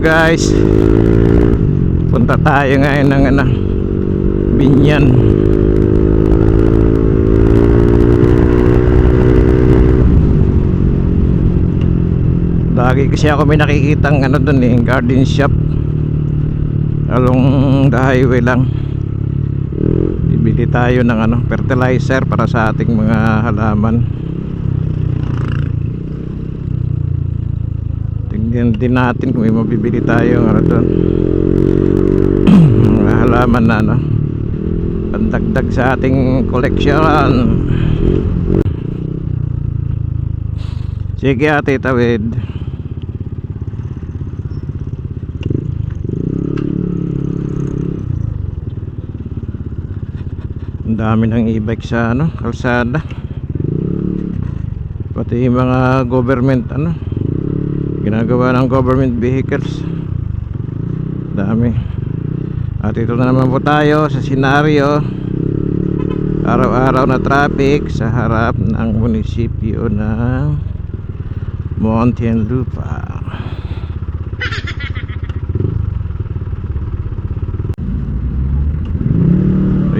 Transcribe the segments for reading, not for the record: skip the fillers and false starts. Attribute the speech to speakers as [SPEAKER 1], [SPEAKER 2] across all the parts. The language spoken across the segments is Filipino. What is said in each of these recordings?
[SPEAKER 1] guys, punta tayo ngayon ng Binyan. Lagi kasi ako may nakikitang dun garden shop along the highway lang. Bibili tayo ng fertilizer para sa ating mga halaman. Tingnan din natin kung may mabibili tayo doon. Mga halaman na pandagdag sa ating collection. Sige ate, tawid. Ang dami ng e-bike sa kalsada. Pati yung mga government ginagawa ng government vehicles. Dami. At ito na naman po tayo sa senaryo. Araw-araw na traffic sa harap ng munisipyo ng Muntinlupa.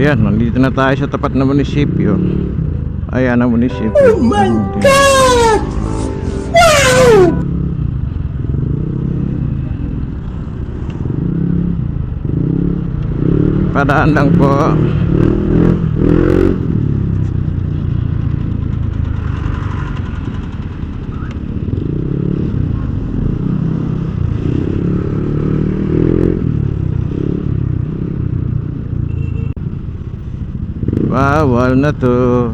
[SPEAKER 1] Ayan, nandito na tayo sa tapat na munisipyo. Ayan ang munisipyo.
[SPEAKER 2] Oh my God! Wow!
[SPEAKER 1] Padaan lang po. Bawal na to.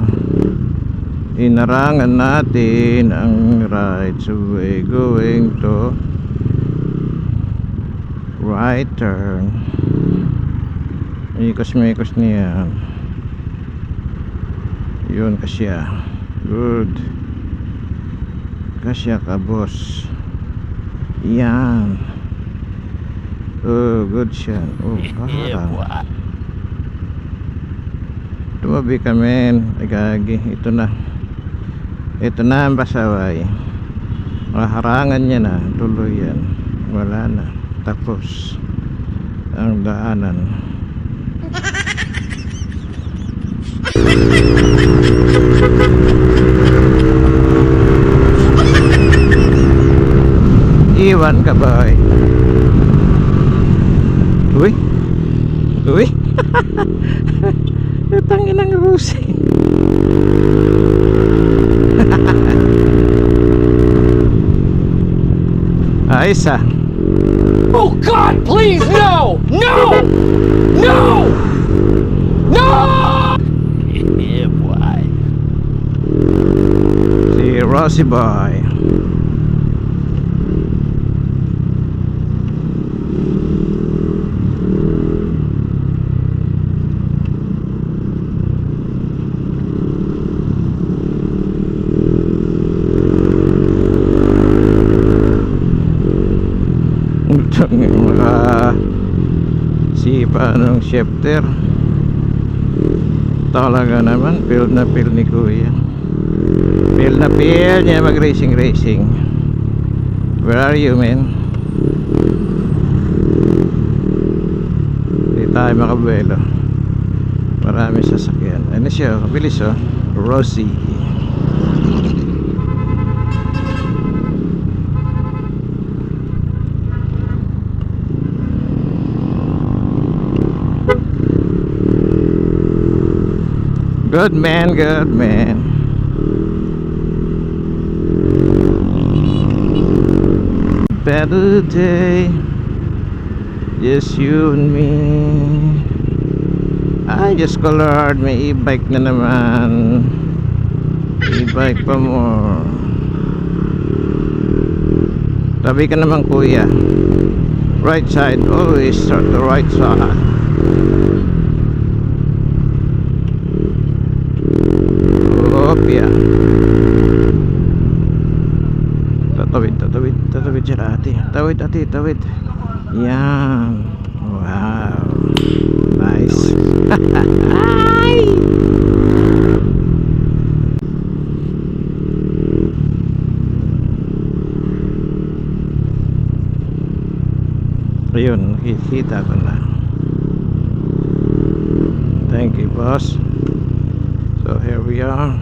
[SPEAKER 1] Inarangan natin ang rights of way going to right turn. Mikos-mikos niya. Yun kasya. Good. Kasya ka boss. Yan. Oh, good siya. Oh, parang tumabi kami. Ay gagi. Ito na ang pasaway. Harangan niya na. Tuloy yan. Wala na. Tapos ang daanan. Iwan ka ba? Uy. Uy. Tangin ng Rusi. Ayos ah.
[SPEAKER 2] Oh God, please, no! No! No! No! Yeah, boy.
[SPEAKER 1] Si Rossi boy. Mga sipa ng shifter. Talaga naman, feel na feel ni kuya. Feel na feel niya mag racing. Where are you, man? Hindi tayo makabuelo. Marami sasakyan. Ano siya? Bilis oh. Rossi. Good man, good man. Better day, just you and me. I just colored, may e-bike na naman. E-bike pa more. Tabi ka naman kuya. Right side, always start the right side. Yeah. Tatawid siya ate. Tawid ate, tawid. Yan. Wow. Nice. Ay! Ayun, nakikita ko na. Thank you, boss. So here we are,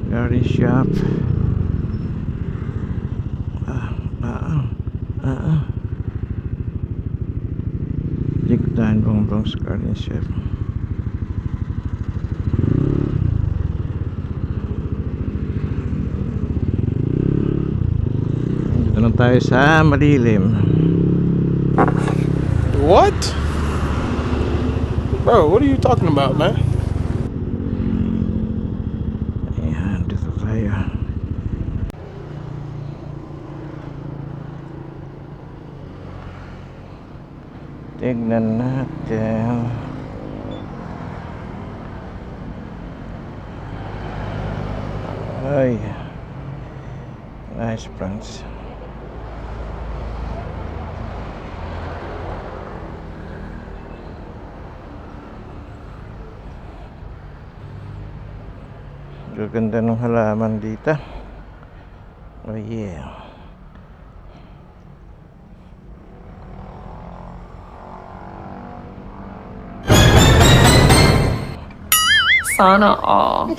[SPEAKER 1] garden shop. Jigdan Bongbong's garden shop. Dito na tayo sa malilim.
[SPEAKER 2] What? Bro, what are you talking about, man?
[SPEAKER 1] Ayan, dito tayo. Tignan natin. Ay, nice plants. Gaganda ng halaman dito. Oh yeah.
[SPEAKER 3] Sana all.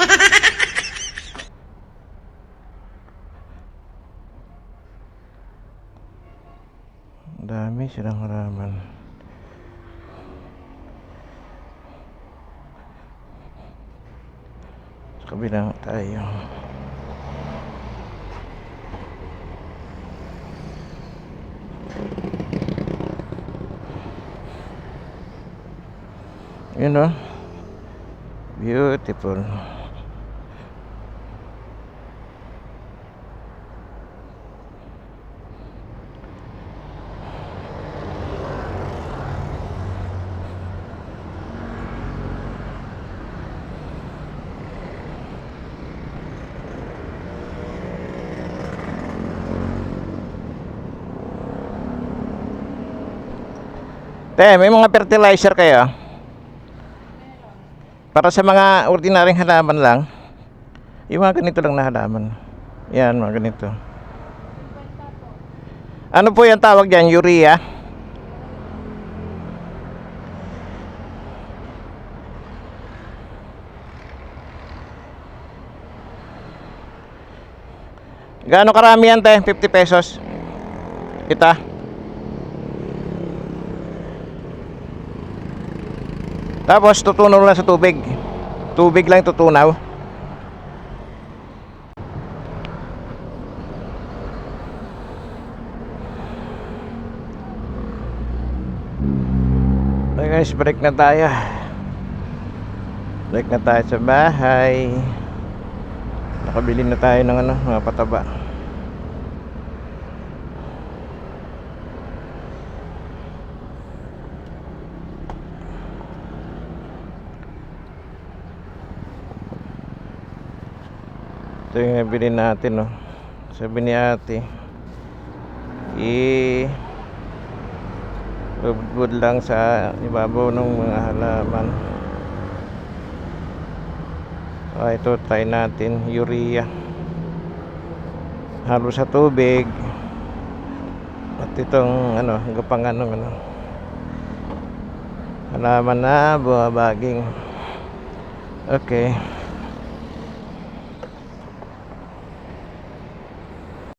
[SPEAKER 1] Dami silang halaman. Sa kabila tayo. Yun o. Beautiful. Te, may mga fertilizer kayo? Para sa mga ordinaryong halaman lang. Yung mga ganito lang na halaman. Yan, mga ganito. Ano po yung tawag dyan? Urea? Gaano karami yan, te? 50 pesos? Kita? Tapos tutunaw lang sa tubig. Tubig lang tutunaw. Okay guys, break na tayo. Break na tayo sa bahay. Nakabili na tayo ng mga pataba. Ito yung nabili natin, no. Sabi ni ate, bubud lang sa ibabaw ng mga halaman. Ito try natin, urea. Halo sa tubig. At itong gapangan ng halaman na bumabaging. Okay.